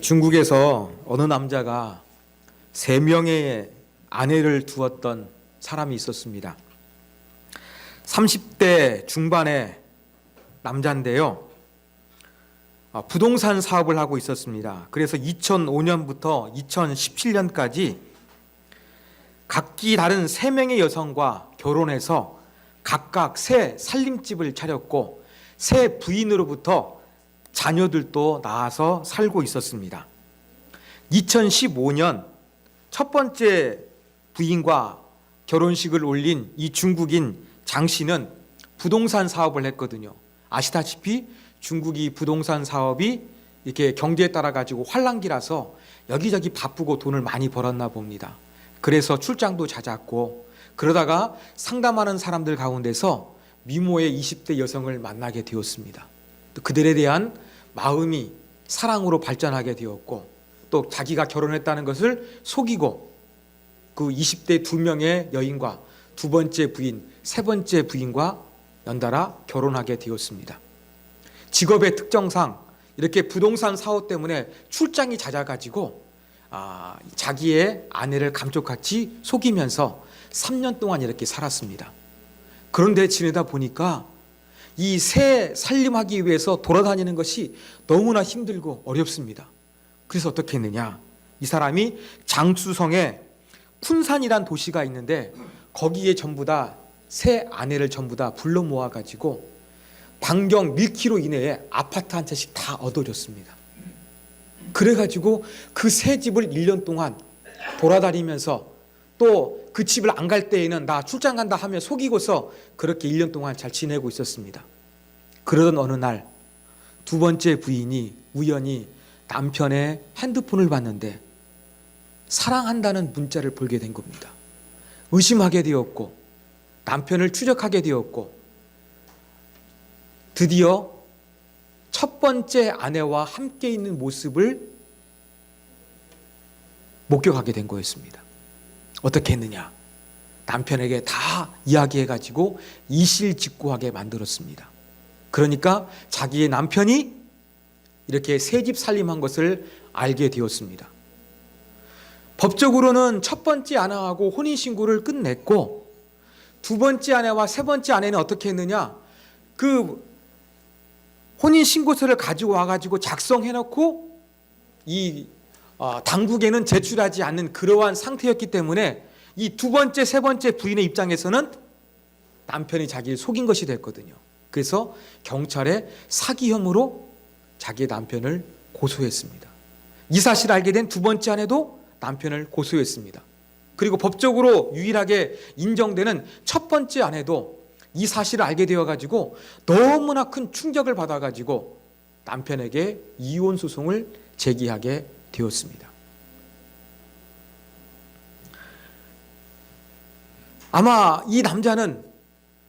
중국에서 어느 남자가 3명의 아내를 두었던 사람이 있었습니다. 30대 중반의 남자인데요. 부동산 사업을 하고 있었습니다. 그래서 2005년부터 2017년까지 각기 다른 3명의 여성과 결혼해서 각각 새 살림집을 차렸고 새 부인으로부터 자녀들도 낳아서 살고 있었습니다. 2015년 첫 번째 부인과 결혼식을 올린 이 중국인 장 씨는 부동산 사업을 했거든요. 아시다시피 중국이 부동산 사업이 이렇게 경제에 따라 가지고 환란기라서 여기저기 바쁘고 돈을 많이 벌었나 봅니다. 그래서 출장도 잦았고 그러다가 상담하는 사람들 가운데서 미모의 20대 여성을 만나게 되었습니다. 그들에 대한 마음이 사랑으로 발전하게 되었고 또 자기가 결혼했다는 것을 속이고 그 20대 2명의 여인과 두 번째 부인, 세 번째 부인과 연달아 결혼하게 되었습니다. 직업의 특성상 이렇게 부동산 사업 때문에 출장이 잦아가지고 자기의 아내를 감쪽같이 속이면서 3년 동안 이렇게 살았습니다. 그런데 지내다 보니까 이 새 살림하기 위해서 돌아다니는 것이 너무나 힘들고 어렵습니다. 그래서 어떻게 했느냐? 이 사람이 장수성에 쿤산이란 도시가 있는데 거기에 전부 다 새 아내를 전부 다 불러 모아가지고 반경 1km 이내에 아파트 한 채씩 다 얻어줬습니다. 그래가지고 그 새 집을 1년 동안 돌아다니면서 또 그 집을 안 갈 때에는 나 출장 간다 하며 속이고서 그렇게 1년 동안 잘 지내고 있었습니다. 그러던 어느 날 두 번째 부인이 우연히 남편의 핸드폰을 봤는데 사랑한다는 문자를 보게 된 겁니다. 의심하게 되었고 남편을 추적하게 되었고 드디어 첫 번째 아내와 함께 있는 모습을 목격하게 된 거였습니다. 어떻게 했느냐? 남편에게 다 이야기해가지고 이실직고하게 만들었습니다. 그러니까 자기의 남편이 이렇게 새집 살림한 것을 알게 되었습니다. 법적으로는 첫 번째 아내하고 혼인신고를 끝냈고 두 번째 아내와 세 번째 아내는 어떻게 했느냐? 그 혼인신고서를 가지고 와가지고 작성해놓고 이 당국에는 제출하지 않는 그러한 상태였기 때문에 이 두 번째, 세 번째 부인의 입장에서는 남편이 자기를 속인 것이 됐거든요. 그래서 경찰에 사기 혐의로 자기의 남편을 고소했습니다. 이 사실을 알게 된 두 번째 아내도 남편을 고소했습니다. 그리고 법적으로 유일하게 인정되는 첫 번째 아내도 이 사실을 알게 되어가지고 너무나 큰 충격을 받아가지고 남편에게 이혼 소송을 제기하게 되었습니다. 아마 이 남자는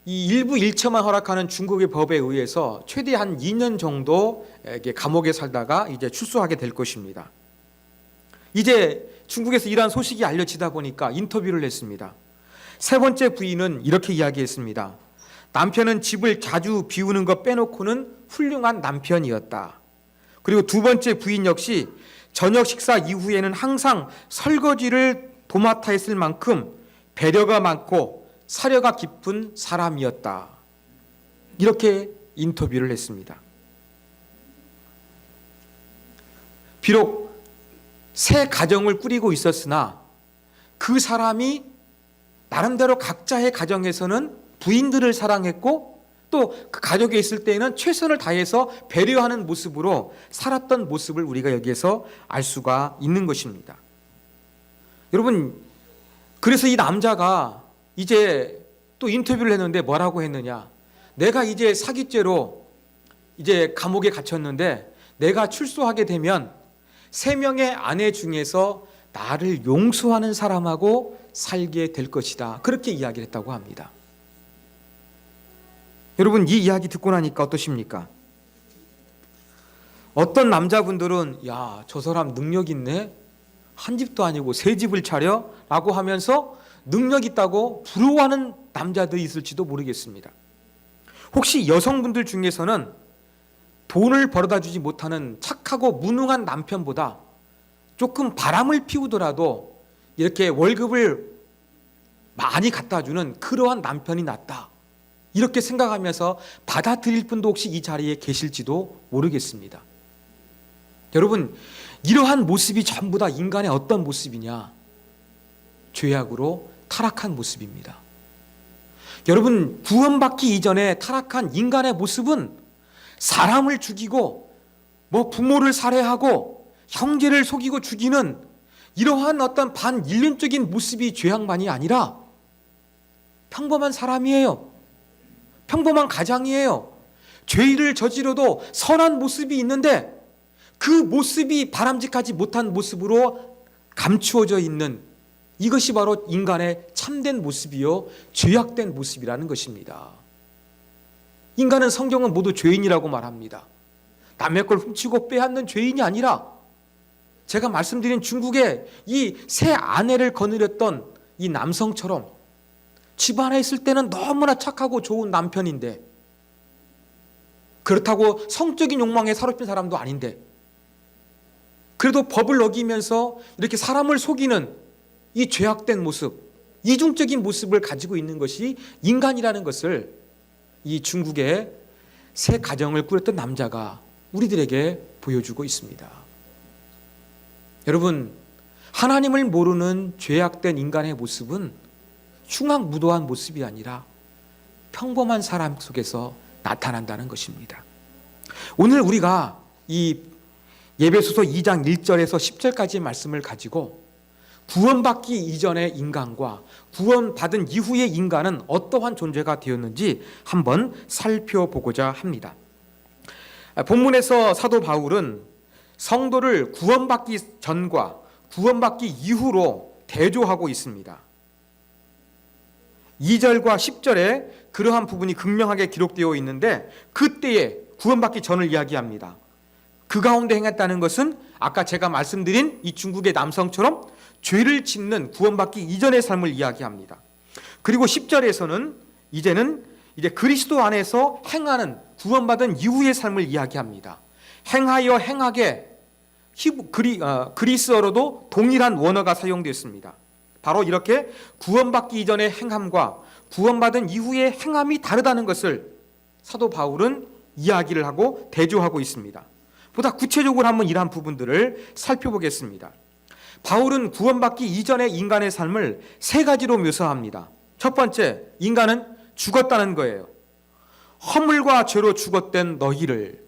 이 일부 일처만 허락하는 중국의 법에 의해서 최대 한 2년 정도 감옥에 살다가 이제 출소하게 될 것입니다. 이제 중국에서 이러한 소식이 알려지다 보니까 인터뷰를 했습니다. 세 번째 부인은 이렇게 이야기했습니다. 남편은 집을 자주 비우는 것 빼놓고는 훌륭한 남편이었다. 그리고 두 번째 부인 역시 저녁 식사 이후에는 항상 설거지를 도맡아 했을 만큼 배려가 많고 사려가 깊은 사람이었다. 이렇게 인터뷰를 했습니다. 비록 새 가정을 꾸리고 있었으나 그 사람이 나름대로 각자의 가정에서는 부인들을 사랑했고 또 그 가족에 있을 때에는 최선을 다해서 배려하는 모습으로 살았던 모습을 우리가 여기에서 알 수가 있는 것입니다. 여러분, 그래서 이 남자가 이제 또 인터뷰를 했는데 뭐라고 했느냐? 내가 이제 사기죄로 이제 감옥에 갇혔는데 내가 출소하게 되면 3명의 아내 중에서 나를 용서하는 사람하고 살게 될 것이다. 그렇게 이야기를 했다고 합니다. 여러분, 이 이야기 듣고 나니까 어떠십니까? 어떤 남자분들은 야, 저 사람 능력 있네? 한 집도 아니고 3집을 차려? 라고 하면서 능력 있다고 부러워하는 남자들이 있을지도 모르겠습니다. 혹시 여성분들 중에서는 돈을 벌어다 주지 못하는 착하고 무능한 남편보다 조금 바람을 피우더라도 이렇게 월급을 많이 갖다 주는 그러한 남편이 낫다. 이렇게 생각하면서 받아들일 분도 혹시 이 자리에 계실지도 모르겠습니다. 여러분, 이러한 모습이 전부 다 인간의 어떤 모습이냐? 죄악으로 타락한 모습입니다. 여러분, 구원받기 이전에 타락한 인간의 모습은 사람을 죽이고 부모를 살해하고 형제를 속이고 죽이는 이러한 어떤 반인륜적인 모습이 죄악만이 아니라 평범한 사람이에요. 평범한 가장이에요. 죄를 저지러도 선한 모습이 있는데 그 모습이 바람직하지 못한 모습으로 감추어져 있는 이것이 바로 인간의 참된 모습이요 죄악된 모습이라는 것입니다. 인간은 성경은 모두 죄인이라고 말합니다. 남의 걸 훔치고 빼앗는 죄인이 아니라 제가 말씀드린 중국의 이 새 아내를 거느렸던 이 남성처럼 집안에 있을 때는 너무나 착하고 좋은 남편인데 그렇다고 성적인 욕망에 사로잡힌 사람도 아닌데 그래도 법을 어기면서 이렇게 사람을 속이는 이 죄악된 모습, 이중적인 모습을 가지고 있는 것이 인간이라는 것을 이 중국의 새 가정을 꾸렸던 남자가 우리들에게 보여주고 있습니다. 여러분, 하나님을 모르는 죄악된 인간의 모습은 흉악무도한 모습이 아니라 평범한 사람 속에서 나타난다는 것입니다. 오늘 우리가 이 예배소서 2장 1절에서 10절까지의 말씀을 가지고 구원받기 이전의 인간과 구원받은 이후의 인간은 어떠한 존재가 되었는지 한번 살펴보고자 합니다. 본문에서 사도 바울은 성도를 구원받기 전과 구원받기 이후로 대조하고 있습니다. 2절과 10절에 그러한 부분이 극명하게 기록되어 있는데 그때에 구원받기 전을 이야기합니다. 그 가운데 행했다는 것은 아까 제가 말씀드린 이 중국의 남성처럼 죄를 짓는 구원받기 이전의 삶을 이야기합니다. 그리고 10절에서는 이제 그리스도 안에서 행하는 구원받은 이후의 삶을 이야기합니다. 행하여 행하게 그리스어로도 동일한 원어가 사용됐습니다. 바로 이렇게 구원받기 이전의 행함과 구원받은 이후의 행함이 다르다는 것을 사도 바울은 이야기를 하고 대조하고 있습니다. 보다 구체적으로 한번 이러한 부분들을 살펴보겠습니다. 바울은 구원받기 이전의 인간의 삶을 세 가지로 묘사합니다. 첫 번째, 인간은 죽었다는 거예요. 허물과 죄로 죽었던 너희를,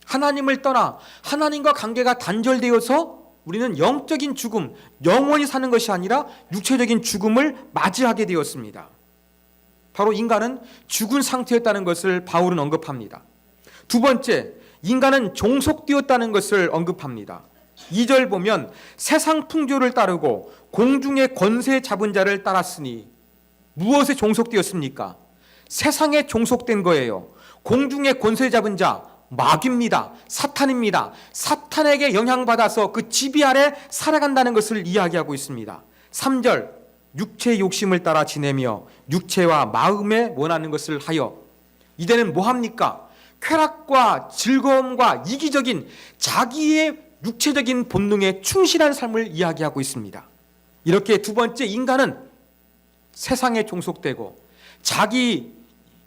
하나님을 떠나 하나님과 관계가 단절되어서 우리는 영적인 죽음, 영원히 사는 것이 아니라 육체적인 죽음을 맞이하게 되었습니다. 바로 인간은 죽은 상태였다는 것을 바울은 언급합니다. 두 번째, 인간은 종속되었다는 것을 언급합니다. 2절 보면 세상 풍조를 따르고 공중의 권세 잡은 자를 따랐으니 무엇에 종속되었습니까? 세상에 종속된 거예요. 공중의 권세 잡은 자, 마귀입니다. 사탄입니다. 사탄에게 영향받아서 그 지배 아래 살아간다는 것을 이야기하고 있습니다. 3절, 육체의 욕심을 따라 지내며 육체와 마음에 원하는 것을 하여 이제는 뭐합니까? 쾌락과 즐거움과 이기적인 자기의 육체적인 본능에 충실한 삶을 이야기하고 있습니다. 이렇게 두 번째, 인간은 세상에 종속되고 자기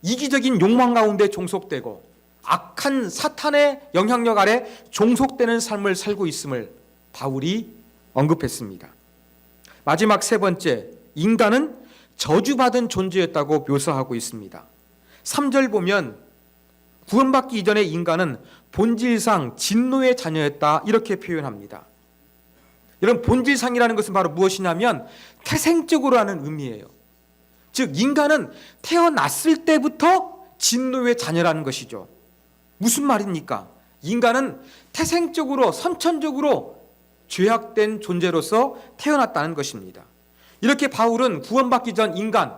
이기적인 욕망 가운데 종속되고 악한 사탄의 영향력 아래 종속되는 삶을 살고 있음을 바울이 언급했습니다. 마지막 세 번째, 인간은 저주받은 존재였다고 묘사하고 있습니다. 3절 보면 구원받기 이전의 인간은 본질상 진노의 자녀였다 이렇게 표현합니다. 여러분, 본질상이라는 것은 바로 무엇이냐면 태생적으로 하는 의미예요. 즉 인간은 태어났을 때부터 진노의 자녀라는 것이죠. 무슨 말입니까? 인간은 태생적으로 선천적으로 죄악된 존재로서 태어났다는 것입니다. 이렇게 바울은 구원받기 전 인간,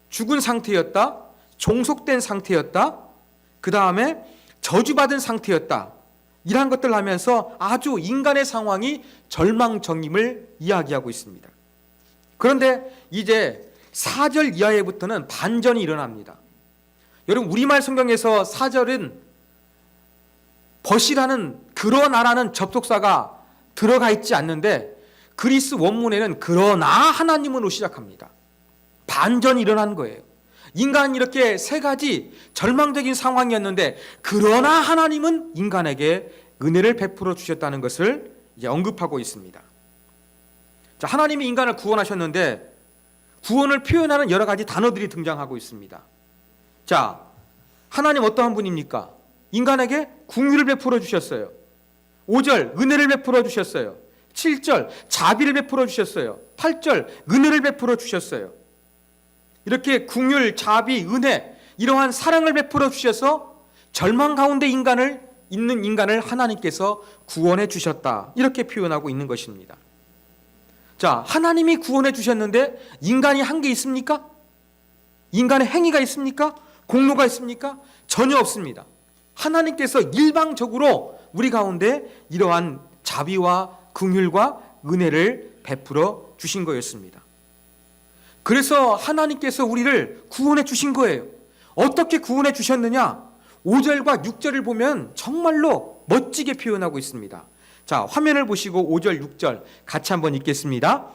죽은 상태였다, 종속된 상태였다, 그 다음에 저주받은 상태였다, 이러한 것들을 하면서 아주 인간의 상황이 절망적임을 이야기하고 있습니다. 그런데 이제 4절 이하에부터는 반전이 일어납니다. 여러분, 우리말 성경에서 4절은 벗이라는 그러나라는 접속사가 들어가 있지 않는데 그리스 원문에는 그러나 하나님으로 시작합니다. 반전이 일어난 거예요. 인간은 이렇게 세 가지 절망적인 상황이었는데 그러나 하나님은 인간에게 은혜를 베풀어 주셨다는 것을 이제 언급하고 있습니다. 자, 하나님이 인간을 구원하셨는데 구원을 표현하는 여러 가지 단어들이 등장하고 있습니다. 자, 하나님 어떠한 분입니까? 인간에게 긍휼을 베풀어 주셨어요. 5절 은혜를 베풀어 주셨어요. 7절 자비를 베풀어 주셨어요. 8절 은혜를 베풀어 주셨어요. 이렇게 긍휼, 자비, 은혜 이러한 사랑을 베풀어 주셔서 절망 가운데 있는 인간을 하나님께서 구원해 주셨다. 이렇게 표현하고 있는 것입니다. 자, 하나님이 구원해 주셨는데 인간이 한 게 있습니까? 인간의 행위가 있습니까? 공로가 있습니까? 전혀 없습니다. 하나님께서 일방적으로 우리 가운데 이러한 자비와 긍휼과 은혜를 베풀어 주신 거였습니다. 그래서 하나님께서 우리를 구원해 주신 거예요. 어떻게 구원해 주셨느냐? 5절과 6절을 보면 정말로 멋지게 표현하고 있습니다. 자, 화면을 보시고 5절, 6절 같이 한번 읽겠습니다.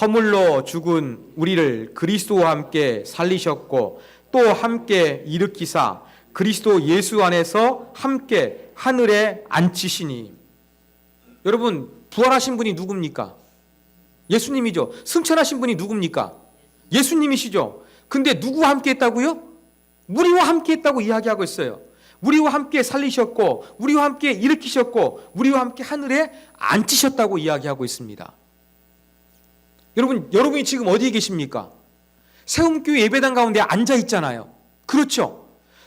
허물로 죽은 우리를 그리스도와 함께 살리셨고 또 함께 일으키사 그리스도 예수 안에서 함께 하늘에 앉히시니. 여러분, 부활하신 분이 누굽니까? 예수님이죠. 승천하신 분이 누굽니까? 예수님이시죠. 근데 누구와 함께 했다고요? 우리와 함께 했다고 이야기하고 있어요. 우리와 함께 살리셨고 우리와 함께 일으키셨고 우리와 함께 하늘에 앉히셨다고 이야기하고 있습니다. 여러분이 지금 어디에 계십니까? 세움교회 예배당 가운데 앉아 있잖아요. 그렇죠?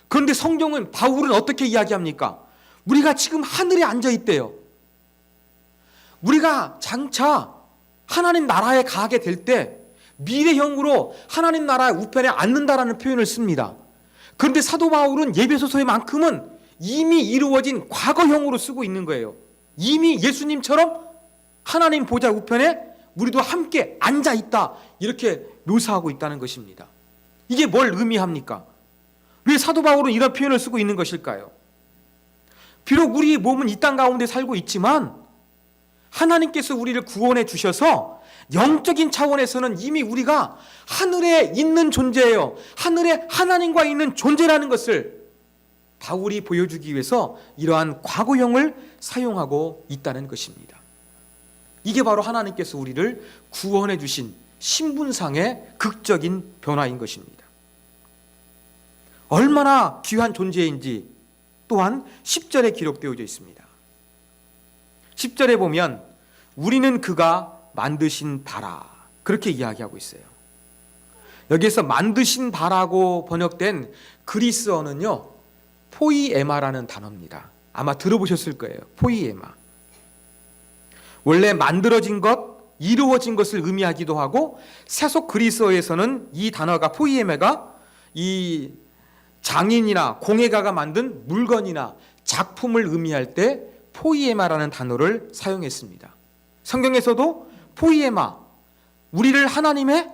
그런데 성경은, 바울은 어떻게 이야기합니까? 우리가 지금 하늘에 앉아 있대요. 우리가 장차 하나님 나라에 가게 될 때 미래형으로 하나님 나라의 우편에 앉는다라는 표현을 씁니다. 그런데 사도 바울은 예배소서에만큼은 이미 이루어진 과거형으로 쓰고 있는 거예요. 이미 예수님처럼 하나님 보좌 우편에 우리도 함께 앉아 있다, 이렇게 묘사하고 있다는 것입니다. 이게 뭘 의미합니까? 왜 사도 바울은 이런 표현을 쓰고 있는 것일까요? 비록 우리 몸은 이 땅 가운데 살고 있지만 하나님께서 우리를 구원해 주셔서 영적인 차원에서는 이미 우리가 하늘에 있는 존재예요. 하늘에 하나님과 있는 존재라는 것을 바울이 보여주기 위해서 이러한 과거형을 사용하고 있다는 것입니다. 이게 바로 하나님께서 우리를 구원해 주신 신분상의 극적인 변화인 것입니다. 얼마나 귀한 존재인지 또한 10절에 기록되어져 있습니다. 10절에 보면 우리는 그가 만드신 바라, 그렇게 이야기하고 있어요. 여기에서 만드신 바라고 번역된 그리스어는요, 포이에마라는 단어입니다. 아마 들어보셨을 거예요. 포이에마. 원래 만들어진 것, 이루어진 것을 의미하기도 하고, 세속 그리스어에서는 이 단어가, 포이에마가 이 장인이나 공예가가 만든 물건이나 작품을 의미할 때 포이에마라는 단어를 사용했습니다. 성경에서도 포이에마, 우리를 하나님의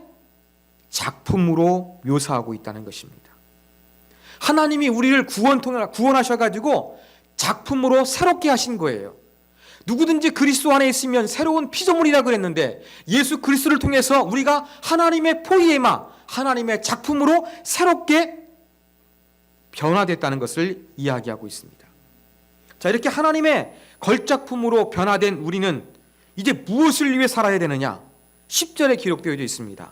작품으로 묘사하고 있다는 것입니다. 하나님이 우리를 구원하셔가지고 작품으로 새롭게 하신 거예요. 누구든지 그리스도 안에 있으면 새로운 피조물이라 그랬는데 예수 그리스도를 통해서 우리가 하나님의 포이에마, 하나님의 작품으로 새롭게 변화됐다는 것을 이야기하고 있습니다. 자, 이렇게 하나님의 걸작품으로 변화된 우리는 이제 무엇을 위해 살아야 되느냐? 10절에 기록되어 있습니다.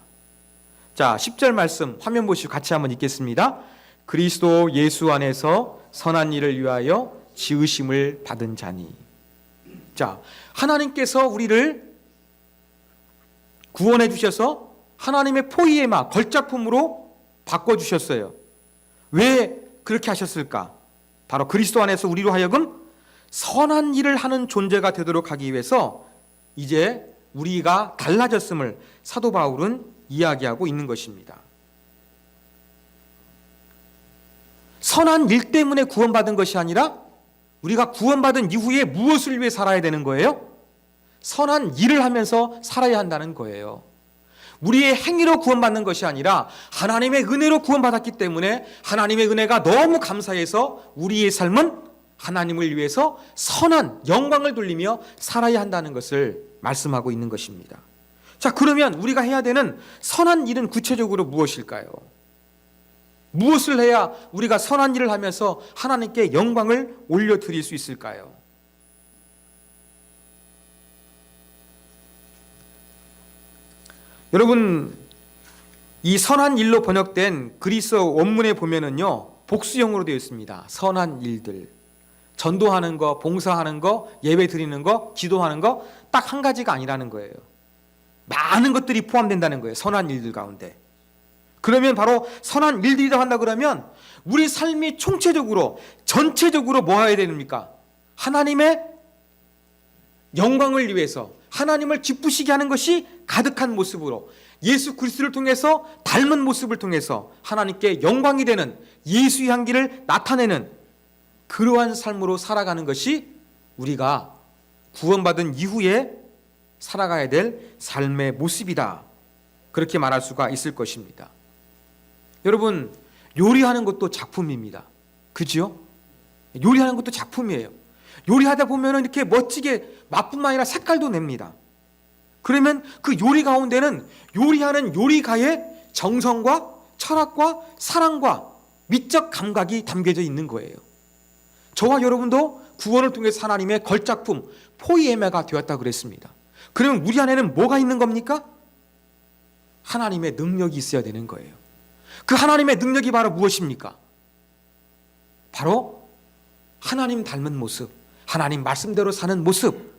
자, 10절 말씀 화면 보시고 같이 한번 읽겠습니다. 그리스도 예수 안에서 선한 일을 위하여 지으심을 받은 자니. 자, 하나님께서 우리를 구원해 주셔서 하나님의 포이에마, 걸작품으로 바꿔주셨어요. 왜 그렇게 하셨을까? 바로 그리스도 안에서 우리로 하여금 선한 일을 하는 존재가 되도록 하기 위해서 이제 우리가 달라졌음을 사도 바울은 이야기하고 있는 것입니다. 선한 일 때문에 구원받은 것이 아니라 우리가 구원받은 이후에 무엇을 위해 살아야 되는 거예요? 선한 일을 하면서 살아야 한다는 거예요. 우리의 행위로 구원받는 것이 아니라 하나님의 은혜로 구원받았기 때문에 하나님의 은혜가 너무 감사해서 우리의 삶은 하나님을 위해서 선한 영광을 돌리며 살아야 한다는 것을 말씀하고 있는 것입니다. 자, 그러면 우리가 해야 되는 선한 일은 구체적으로 무엇일까요? 무엇을 해야 우리가 선한 일을 하면서 하나님께 영광을 올려드릴 수 있을까요? 여러분, 이 선한 일로 번역된 그리스어 원문에 보면은요, 복수형으로 되어 있습니다. 선한 일들. 전도하는 거, 봉사하는 거, 예배 드리는 거, 기도하는 거 딱 한 가지가 아니라는 거예요. 많은 것들이 포함된다는 거예요. 선한 일들 가운데. 그러면 바로 선한 일들이라고 한다 그러면 우리 삶이 총체적으로 전체적으로 뭐 해야 됩니까? 하나님의 영광을 위해서 하나님을 기쁘시게 하는 것이 가득한 모습으로 예수 그리스도를 통해서 닮은 모습을 통해서 하나님께 영광이 되는 예수의 향기를 나타내는 그러한 삶으로 살아가는 것이 우리가 구원받은 이후에 살아가야 될 삶의 모습이다. 그렇게 말할 수가 있을 것입니다. 여러분, 요리하는 것도 작품입니다. 그죠? 요리하는 것도 작품이에요. 요리하다 보면 이렇게 멋지게 맛뿐만 아니라 색깔도 냅니다. 그러면 그 요리 가운데는 요리하는 요리가의 정성과 철학과 사랑과 미적 감각이 담겨져 있는 거예요. 저와 여러분도 구원을 통해서 하나님의 걸작품 포이에메가 되었다 그랬습니다. 그러면 우리 안에는 뭐가 있는 겁니까? 하나님의 능력이 있어야 되는 거예요. 그 하나님의 능력이 바로 무엇입니까? 바로 하나님 닮은 모습, 하나님 말씀대로 사는 모습,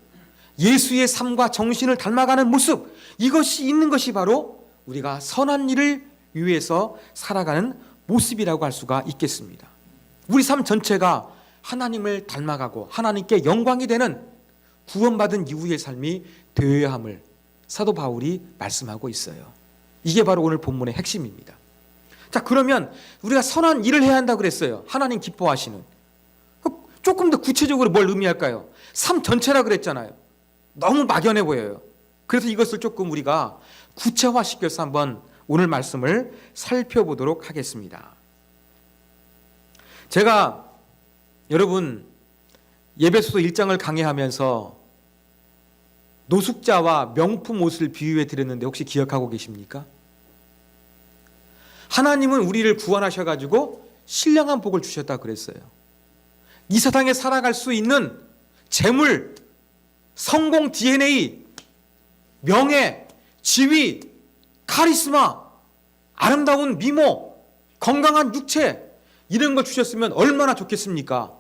예수의 삶과 정신을 닮아가는 모습, 이것이 있는 것이 바로 우리가 선한 일을 위해서 살아가는 모습이라고 할 수가 있겠습니다. 우리 삶 전체가 하나님을 닮아가고 하나님께 영광이 되는 구원받은 이후의 삶이 되어야 함을 사도 바울이 말씀하고 있어요. 이게 바로 오늘 본문의 핵심입니다. 자, 그러면 우리가 선한 일을 해야 한다고 그랬어요. 하나님 기뻐하시는. 조금 더 구체적으로 뭘 의미할까요? 삶 전체라 그랬잖아요. 너무 막연해 보여요. 그래서 이것을 조금 우리가 구체화시켜서 한번 오늘 말씀을 살펴보도록 하겠습니다. 제가 여러분 예배소서 1장을 강의하면서 노숙자와 명품 옷을 비유해 드렸는데 혹시 기억하고 계십니까? 하나님은 우리를 구원하셔가지고 신령한 복을 주셨다 그랬어요. 이 세상에 살아갈 수 있는 재물, 성공 DNA, 명예, 지위, 카리스마, 아름다운 미모, 건강한 육체, 이런 걸 주셨으면 얼마나 좋겠습니까?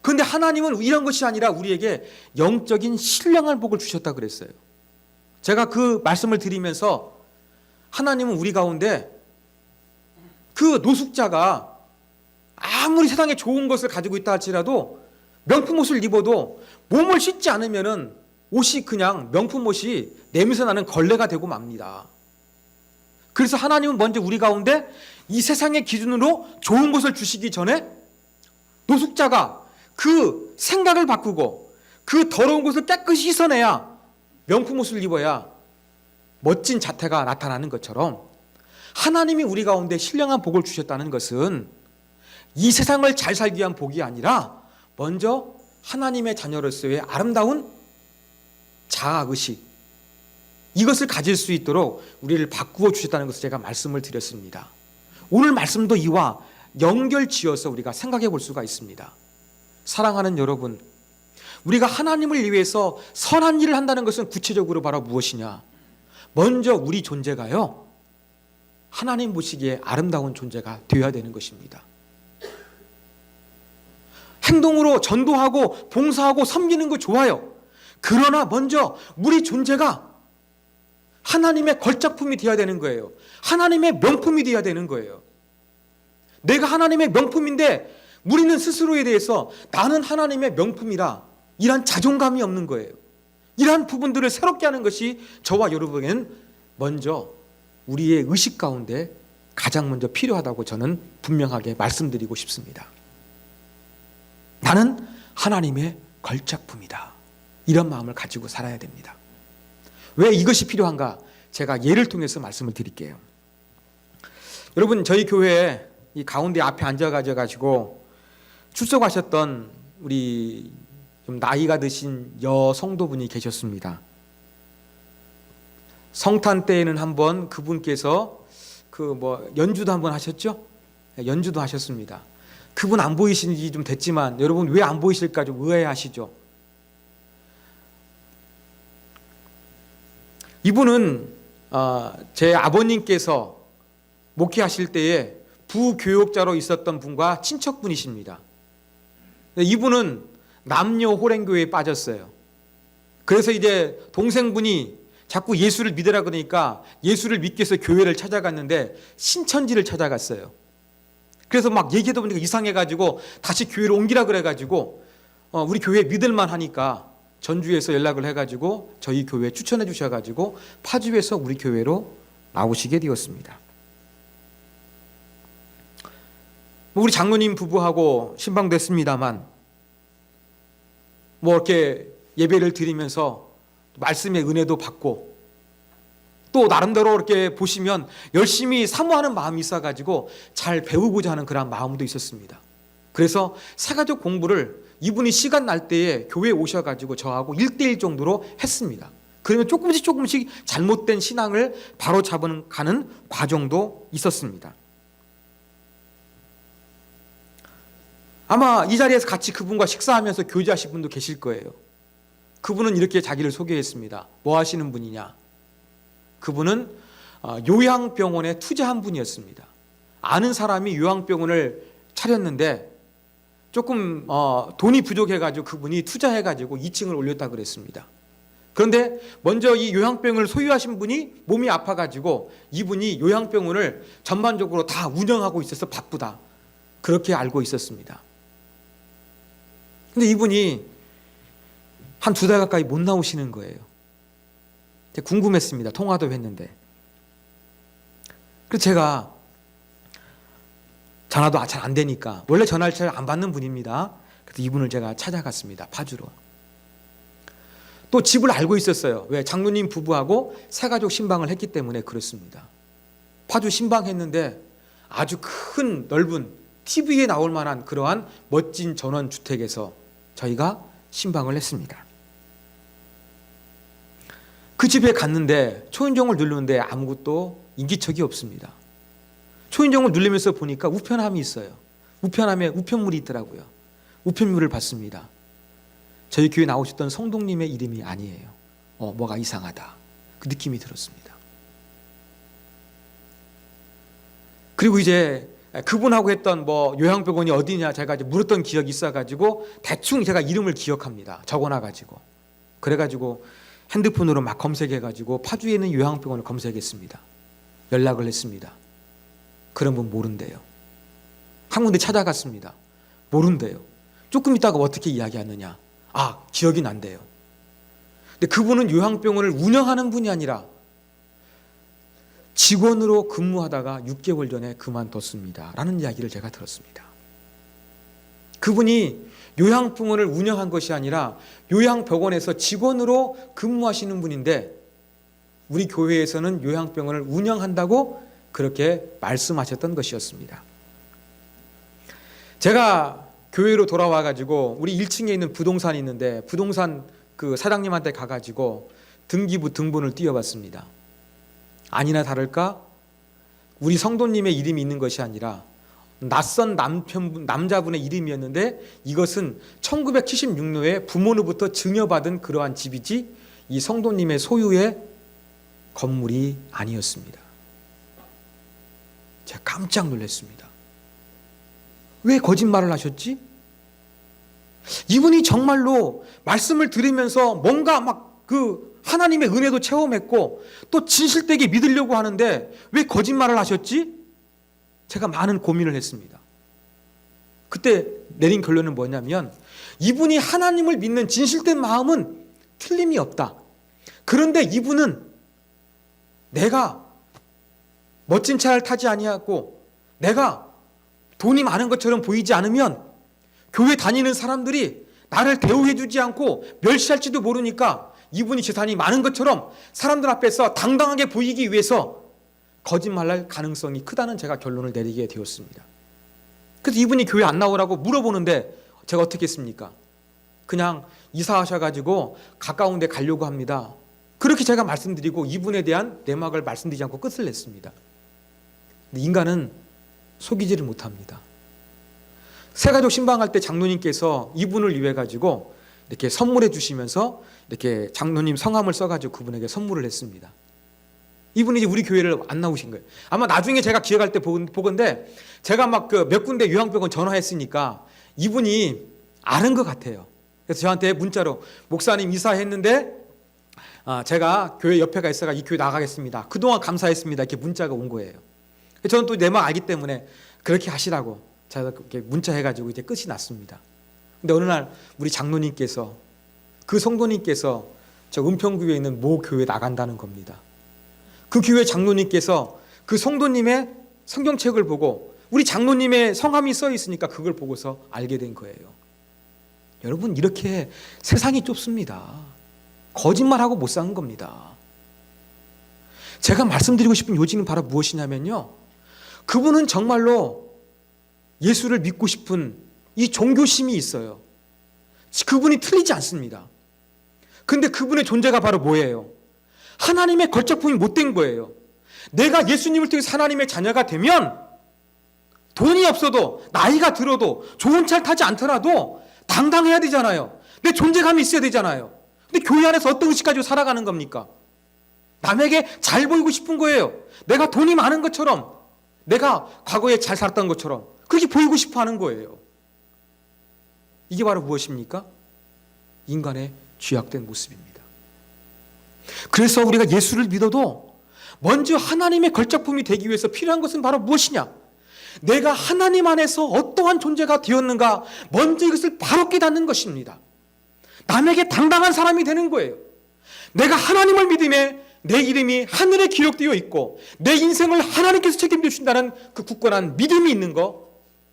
그런데 하나님은 이런 것이 아니라 우리에게 영적인 신령한 복을 주셨다 그랬어요. 제가 그 말씀을 드리면서 하나님은 우리 가운데 그 노숙자가 아무리 세상에 좋은 것을 가지고 있다 할지라도 명품 옷을 입어도 몸을 씻지 않으면은 옷이 그냥 명품 옷이 냄새 나는 걸레가 되고 맙니다. 그래서 하나님은 먼저 우리 가운데 이 세상의 기준으로 좋은 것을 주시기 전에 노숙자가 그 생각을 바꾸고 그 더러운 것을 깨끗이 씻어내야 명품 옷을 입어야 멋진 자태가 나타나는 것처럼 하나님이 우리 가운데 신령한 복을 주셨다는 것은 이 세상을 잘 살기 위한 복이 아니라 먼저 하나님의 자녀로서의 아름다운 자아의식, 이것을 가질 수 있도록 우리를 바꾸어 주셨다는 것을 제가 말씀을 드렸습니다. 오늘 말씀도 이와 연결지어서 우리가 생각해 볼 수가 있습니다. 사랑하는 여러분, 우리가 하나님을 위해서 선한 일을 한다는 것은 구체적으로 바로 무엇이냐? 먼저 우리 존재가요, 하나님 보시기에 아름다운 존재가 되어야 되는 것입니다. 행동으로 전도하고 봉사하고 섬기는 거 좋아요. 그러나 먼저 우리 존재가 하나님의 걸작품이 되어야 되는 거예요. 하나님의 명품이 되어야 되는 거예요. 내가 하나님의 명품인데 우리는 스스로에 대해서 나는 하나님의 명품이라 이런 자존감이 없는 거예요. 이러한 부분들을 새롭게 하는 것이 저와 여러분에게는 먼저 우리의 의식 가운데 가장 먼저 필요하다고 저는 분명하게 말씀드리고 싶습니다. 나는 하나님의 걸작품이다. 이런 마음을 가지고 살아야 됩니다. 왜 이것이 필요한가? 제가 예를 통해서 말씀을 드릴게요. 여러분, 저희 교회에 이 가운데 앞에 앉아가지고 출석하셨던 우리 좀 나이가 드신 여성도분이 계셨습니다. 성탄 때에는 한번 그분께서 연주도 한번 하셨죠? 연주도 하셨습니다. 그분 안 보이신 지 좀 됐지만 여러분 왜 안 보이실까 좀 의아해하시죠? 이분은 제 아버님께서 목회하실 때에 부교역자로 있었던 분과 친척분이십니다. 이분은 남녀 호랭교회에 빠졌어요. 그래서 이제 동생분이 자꾸 예수를 믿으라 그러니까 예수를 믿기 위해서 교회를 찾아갔는데 신천지를 찾아갔어요. 그래서 막 얘기하다 보니까 이상해가지고 다시 교회를 옮기라 그래가지고 우리 교회 믿을만 하니까 전주에서 연락을 해가지고 저희 교회 추천해 주셔가지고 파주에서 우리 교회로 나오시게 되었습니다. 우리 장로님 부부하고 신방됐습니다만 이렇게 예배를 드리면서 말씀의 은혜도 받고 또 나름대로 이렇게 보시면 열심히 사모하는 마음이 있어가지고 잘 배우고자 하는 그런 마음도 있었습니다. 그래서 사가족 공부를 이분이 시간 날 때에 교회에 오셔가지고 저하고 1대1 정도로 했습니다. 그러면 조금씩 잘못된 신앙을 바로잡는 가는 과정도 있었습니다. 아마 이 자리에서 같이 그분과 식사하면서 교제하신 분도 계실 거예요. 그분은 이렇게 자기를 소개했습니다. 뭐 하시는 분이냐? 그분은 요양병원에 투자한 분이었습니다. 아는 사람이 요양병원을 차렸는데 조금 돈이 부족해가지고 그분이 투자해가지고 2층을 올렸다 그랬습니다. 그런데 먼저 이 요양병원을 소유하신 분이 몸이 아파가지고 이분이 요양병원을 전반적으로 다 운영하고 있어서 바쁘다. 그렇게 알고 있었습니다. 근데 이분이 한 2달 가까이 못 나오시는 거예요. 궁금했습니다. 통화도 했는데. 그래서 제가 전화도 잘 안 되니까 원래 전화를 잘 안 받는 분입니다. 그래서 이분을 제가 찾아갔습니다. 파주로. 또 집을 알고 있었어요. 왜? 장로님 부부하고 새가족 신방을 했기 때문에 그렇습니다. 파주 신방했는데 아주 큰 넓은 TV에 나올 만한 그러한 멋진 전원주택에서 저희가 신방을 했습니다. 그 집에 갔는데 초인종을 누르는데 아무것도 인기척이 없습니다. 초인종을 누르면서 보니까 우편함이 있어요. 우편함에 우편물이 있더라고요. 우편물을 받습니다. 저희 교회 나오셨던 성동님의 이름이 아니에요. 뭐가 이상하다. 그 느낌이 들었습니다. 그리고 이제 그분하고 했던 요양병원이 어디냐 제가 이제 물었던 기억이 있어가지고 대충 제가 이름을 기억합니다. 적어놔가지고. 그래가지고 핸드폰으로 막 검색해가지고 파주에 있는 요양병원을 검색했습니다. 연락을 했습니다. 그런 분 모른대요. 한 군데 찾아갔습니다. 모른대요. 조금 있다가 어떻게 이야기하느냐. 기억이 난대요. 근데 그분은 요양병원을 운영하는 분이 아니라 직원으로 근무하다가 6개월 전에 그만뒀습니다. 라는 이야기를 제가 들었습니다. 그분이 요양병원을 운영한 것이 아니라 요양병원에서 직원으로 근무하시는 분인데 우리 교회에서는 요양병원을 운영한다고 그렇게 말씀하셨던 것이었습니다. 제가 교회로 돌아와가지고 우리 1층에 있는 부동산이 있는데 부동산 그 사장님한테 가가지고 등기부 등본을 띄워봤습니다. 아니나 다를까 우리 성도님의 이름이 있는 것이 아니라 낯선 남자분의 이름이었는데 이것은 1976년에 부모로부터 증여받은 그러한 집이지 이 성도님의 소유의 건물이 아니었습니다. 제가 깜짝 놀랐습니다. 왜 거짓말을 하셨지? 이분이 정말로 말씀을 들으면서 뭔가 하나님의 은혜도 체험했고 또 진실되게 믿으려고 하는데 왜 거짓말을 하셨지? 제가 많은 고민을 했습니다. 그때 내린 결론은 뭐냐면 이분이 하나님을 믿는 진실된 마음은 틀림이 없다. 그런데 이분은 내가 멋진 차를 타지 아니하고 내가 돈이 많은 것처럼 보이지 않으면 교회 다니는 사람들이 나를 대우해 주지 않고 멸시할지도 모르니까 이분이 재산이 많은 것처럼 사람들 앞에서 당당하게 보이기 위해서 거짓말할 가능성이 크다는 제가 결론을 내리게 되었습니다. 그래서 이분이 교회 안 나오라고 물어보는데 제가 어떻게 했습니까? 그냥 이사하셔가지고 가까운 데 가려고 합니다. 그렇게 제가 말씀드리고 이분에 대한 내막을 말씀드리지 않고 끝을 냈습니다. 근데 인간은 속이지를 못합니다. 새가족 신방할 때 장로님께서 이분을 위해 가지고 이렇게 선물해 주시면서 이렇게 장로님 성함을 써가지고 그분에게 선물을 했습니다. 이분이 이제 우리 교회를 안 나오신 거예요. 아마 나중에 제가 기억할 때 보건데 제가 막 그 몇 군데 요양병원 전화했으니까 이분이 아는 것 같아요. 그래서 저한테 문자로 목사님 이사했는데 제가 교회 옆에가 있어가 이 교회 나가겠습니다. 그동안 감사했습니다. 이렇게 문자가 온 거예요. 저는 또 내 말 알기 때문에 그렇게 하시라고 제가 그렇게 문자해가지고 이제 끝이 났습니다. 근데 어느 날 우리 장로님께서 그 성도님께서 저 은평구에 있는 모 교회 나간다는 겁니다. 그 교회 장로님께서 그 성도님의 성경책을 보고 우리 장로님의 성함이 써 있으니까 그걸 보고서 알게 된 거예요. 여러분, 이렇게 세상이 좁습니다. 거짓말하고 못 사는 겁니다. 제가 말씀드리고 싶은 요지는 바로 무엇이냐면요, 그분은 정말로 예수를 믿고 싶은 이 종교심이 있어요. 그분이 틀리지 않습니다. 근데 그분의 존재가 바로 뭐예요? 하나님의 걸작품이 못된 거예요. 내가 예수님을 통해서 하나님의 자녀가 되면 돈이 없어도 나이가 들어도 좋은 차를 타지 않더라도 당당해야 되잖아요. 내 존재감이 있어야 되잖아요. 근데 교회 안에서 어떤 의식 가지고 살아가는 겁니까? 남에게 잘 보이고 싶은 거예요. 내가 돈이 많은 것처럼, 내가 과거에 잘 살았던 것처럼 그렇게 보이고 싶어 하는 거예요. 이게 바로 무엇입니까? 인간의 죄악된 모습입니다. 그래서 우리가 예수를 믿어도 먼저 하나님의 걸작품이 되기 위해서 필요한 것은 바로 무엇이냐? 내가 하나님 안에서 어떠한 존재가 되었는가 먼저 이것을 바로 깨닫는 것입니다. 남에게 당당한 사람이 되는 거예요. 내가 하나님을 믿음에 내 이름이 하늘에 기록되어 있고 내 인생을 하나님께서 책임져 주신다는 그 굳건한 믿음이 있는 거,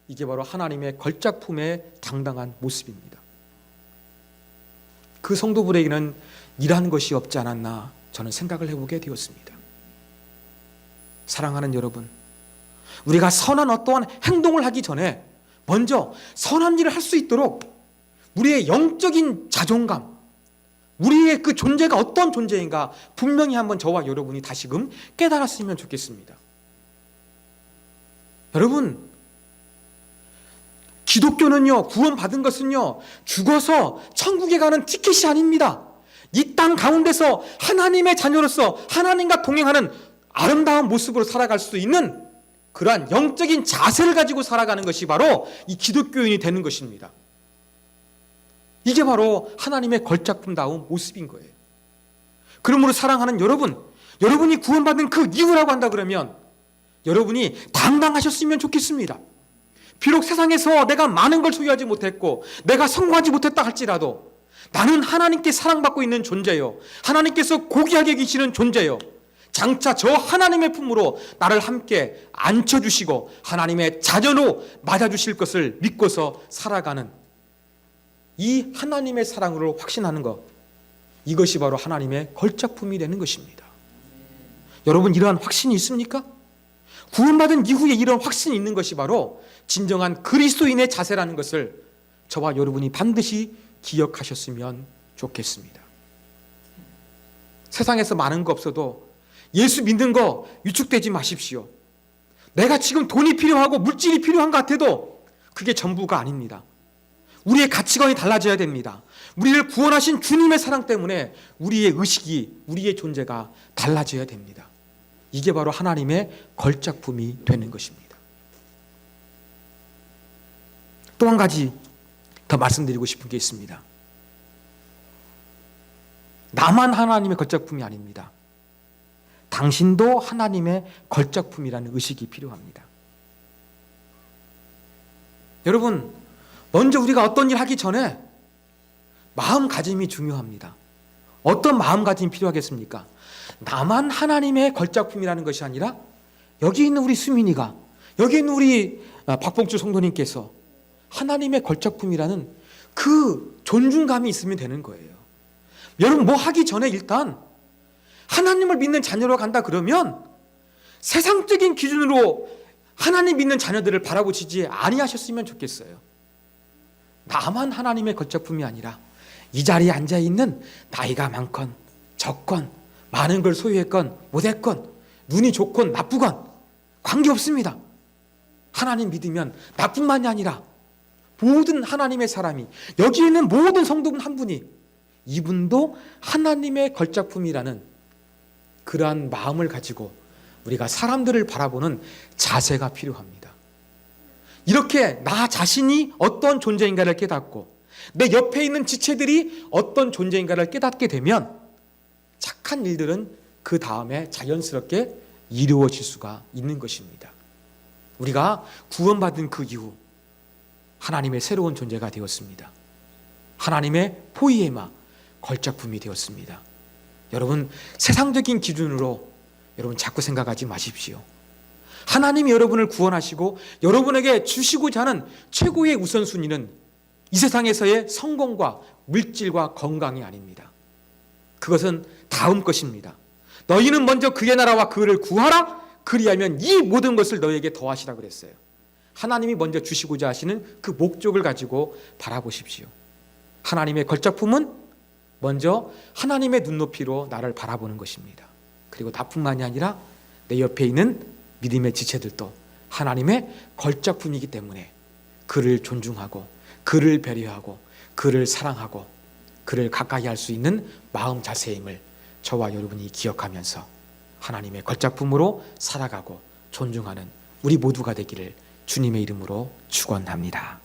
이게 바로 하나님의 걸작품의 당당한 모습입니다. 그 성도들에게는 이러한 것이 없지 않았나 저는 생각을 해보게 되었습니다. 사랑하는 여러분, 우리가 선한 어떠한 행동을 하기 전에 먼저 선한 일을 할 수 있도록 우리의 영적인 자존감, 우리의 그 존재가 어떤 존재인가 분명히 한번 저와 여러분이 다시금 깨달았으면 좋겠습니다. 여러분, 기독교는요, 구원받은 것은요, 죽어서 천국에 가는 티켓이 아닙니다. 이 땅 가운데서 하나님의 자녀로서 하나님과 동행하는 아름다운 모습으로 살아갈 수 있는 그러한 영적인 자세를 가지고 살아가는 것이 바로 이 기독교인이 되는 것입니다. 이게 바로 하나님의 걸작품다운 모습인 거예요. 그러므로 사랑하는 여러분, 여러분이 구원받은 그 이유라고 한다 그러면 여러분이 당당하셨으면 좋겠습니다. 비록 세상에서 내가 많은 걸 소유하지 못했고 내가 성공하지 못했다 할지라도 나는 하나님께 사랑받고 있는 존재요, 하나님께서 고귀하게 계시는 존재요, 장차 저 하나님의 품으로 나를 함께 앉혀주시고 하나님의 자녀로 맞아주실 것을 믿고서 살아가는 이 하나님의 사랑으로 확신하는 것, 이것이 바로 하나님의 걸작품이 되는 것입니다. 여러분, 이러한 확신이 있습니까? 구원받은 이후에 이런 확신이 있는 것이 바로 진정한 그리스도인의 자세라는 것을 저와 여러분이 반드시 기억하셨으면 좋겠습니다. 세상에서 많은 거 없어도 예수 믿는 거 위축되지 마십시오. 내가 지금 돈이 필요하고 물질이 필요한 것 같아도 그게 전부가 아닙니다. 우리의 가치관이 달라져야 됩니다. 우리를 구원하신 주님의 사랑 때문에 우리의 의식이, 우리의 존재가 달라져야 됩니다. 이게 바로 하나님의 걸작품이 되는 것입니다. 또 한 가지 더 말씀드리고 싶은 게 있습니다. 나만 하나님의 걸작품이 아닙니다. 당신도 하나님의 걸작품이라는 의식이 필요합니다. 여러분, 먼저 우리가 어떤 일 하기 전에 마음가짐이 중요합니다. 어떤 마음가짐이 필요하겠습니까? 나만 하나님의 걸작품이라는 것이 아니라 여기 있는 우리 수민이가, 여기 있는 우리 박봉주 성도님께서 하나님의 걸작품이라는 그 존중감이 있으면 되는 거예요. 여러분, 뭐 하기 전에 일단 하나님을 믿는 자녀로 간다 그러면 세상적인 기준으로 하나님 믿는 자녀들을 바라보시지 아니하셨으면 좋겠어요. 나만 하나님의 걸작품이 아니라 이 자리에 앉아있는 나이가 많건 적건 많은 걸 소유했건 못했건 눈이 좋건 나쁘건 관계없습니다. 하나님 믿으면 나뿐만이 아니라 모든 하나님의 사람이, 여기 있는 모든 성도분 한 분이 이분도 하나님의 걸작품이라는 그러한 마음을 가지고 우리가 사람들을 바라보는 자세가 필요합니다. 이렇게 나 자신이 어떤 존재인가를 깨닫고 내 옆에 있는 지체들이 어떤 존재인가를 깨닫게 되면 착한 일들은 그 다음에 자연스럽게 이루어질 수가 있는 것입니다. 우리가 구원받은 그 이후 하나님의 새로운 존재가 되었습니다. 하나님의 포이에마, 걸작품이 되었습니다. 여러분, 세상적인 기준으로 여러분 자꾸 생각하지 마십시오. 하나님이 여러분을 구원하시고 여러분에게 주시고자 하는 최고의 우선순위는 이 세상에서의 성공과 물질과 건강이 아닙니다. 그것은 다음 것입니다. 너희는 먼저 그의 나라와 그를 구하라. 그리하면 이 모든 것을 너희에게 더하시라 그랬어요. 하나님이 먼저 주시고자 하시는 그 목적을 가지고 바라보십시오. 하나님의 걸작품은 먼저 하나님의 눈높이로 나를 바라보는 것입니다. 그리고 나뿐만이 아니라 내 옆에 있는 믿음의 지체들도 하나님의 걸작품이기 때문에 그를 존중하고 그를 배려하고 그를 사랑하고 그를 가까이 할 수 있는 마음 자세임을 저와 여러분이 기억하면서 하나님의 걸작품으로 살아가고 존중하는 우리 모두가 되기를 주님의 이름으로 축원합니다.